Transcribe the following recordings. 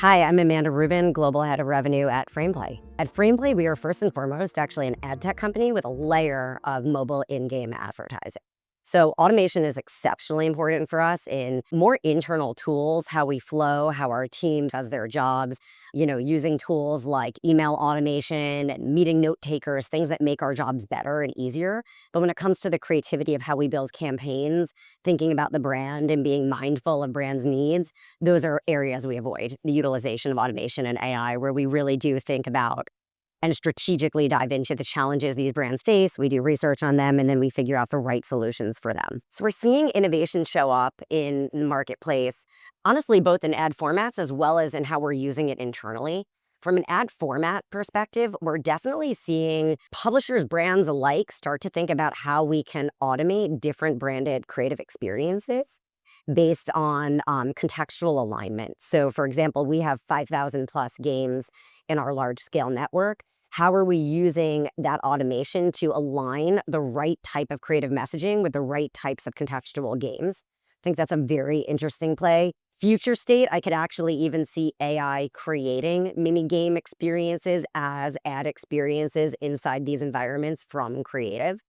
Hi, I'm Amanda Rubin, Global Head of Revenue at Frameplay. At Frameplay, we are first and foremost actually an ad tech company with a layer of mobile in-game advertising. So automation is exceptionally important for us in more internal tools, how we flow, how our team does their jobs, using tools like email automation and meeting note takers, things that make our jobs better and easier. But when it comes to the creativity of how we build campaigns, thinking about the brand and being mindful of brand's needs, those are areas we avoid, the utilization of automation and AI, where we really do think about and strategically dive into the challenges these brands face. We do research on them, and then we figure out the right solutions for them. So we're seeing innovation show up in the marketplace, honestly, both in ad formats as well as in how we're using it internally. From an ad format perspective, we're definitely seeing publishers, brands alike start to think about how we can automate different branded creative experiences based on contextual alignment. So for example, we have 5,000 plus games in our large scale network. How are we using that automation to align the right type of creative messaging with the right types of contextual games? I think that's a very interesting play. Future state, I could actually even see AI creating mini game experiences as ad experiences inside these environments from creative.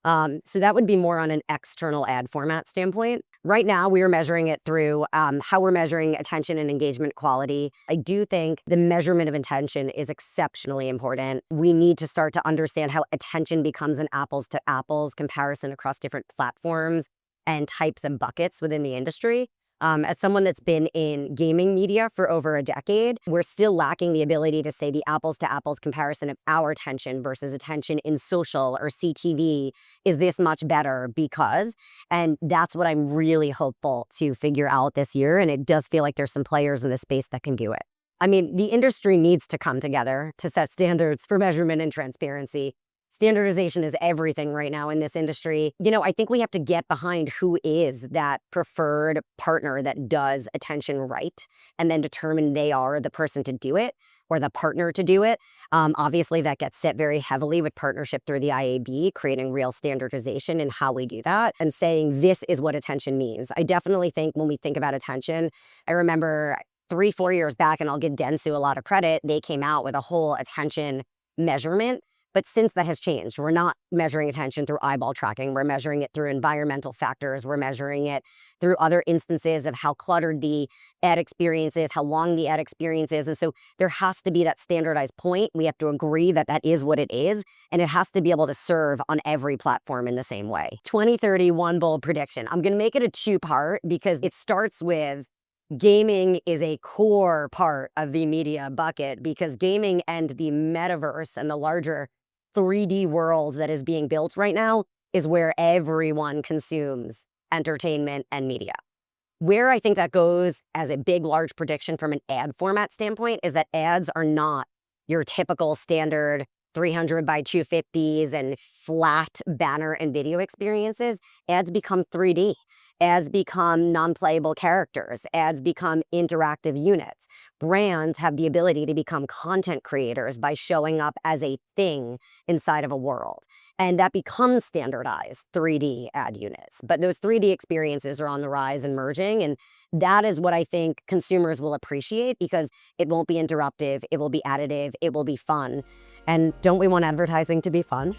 So that would be more on an external ad format standpoint. Right now, we are measuring it through how we're measuring attention and engagement quality. I do think the measurement of attention is exceptionally important. We need to start to understand how attention becomes an apples to apples comparison across different platforms and types and buckets within the industry. As someone that's been in gaming media for over a decade, we're still lacking the ability to say the apples to apples comparison of our attention versus attention in social or CTV is this much better because, and that's what I'm really hopeful to figure out this year. And it does feel like there's some players in this space that can do it. I mean, the industry needs to come together to set standards for measurement and transparency. Standardization is everything right now in this industry. I think we have to get behind who is that preferred partner that does attention right and then determine they are the person to do it or the partner to do it. Obviously, that gets set very heavily with partnership through the IAB, creating real standardization in how we do that and saying this is what attention means. I definitely think when we think about attention, I remember 3-4 years back, and I'll give Dentsu a lot of credit, they came out with a whole attention measurement. But since that has changed, we're not measuring attention through eyeball tracking. We're measuring it through environmental factors. We're measuring it through other instances of how cluttered the ad experience is, how long the ad experience is. And so there has to be that standardized point. We have to agree that that is what it is. And it has to be able to serve on every platform in the same way. 2030, one bold prediction. I'm going to make it a two-part because it starts with gaming is a core part of the media bucket because gaming and the metaverse and the larger 3D world that is being built right now is where everyone consumes entertainment and media. Where I think that goes as a big, large prediction from an ad format standpoint is that ads are not your typical standard 300 by 250s and flat banner and video experiences. Ads become 3D. Ads become non-playable characters. Ads become interactive units. Brands have the ability to become content creators by showing up as a thing inside of a world. And that becomes standardized 3D ad units. But those 3D experiences are on the rise and merging. And that is what I think consumers will appreciate because it won't be interruptive, it will be additive, it will be fun. And don't we want advertising to be fun?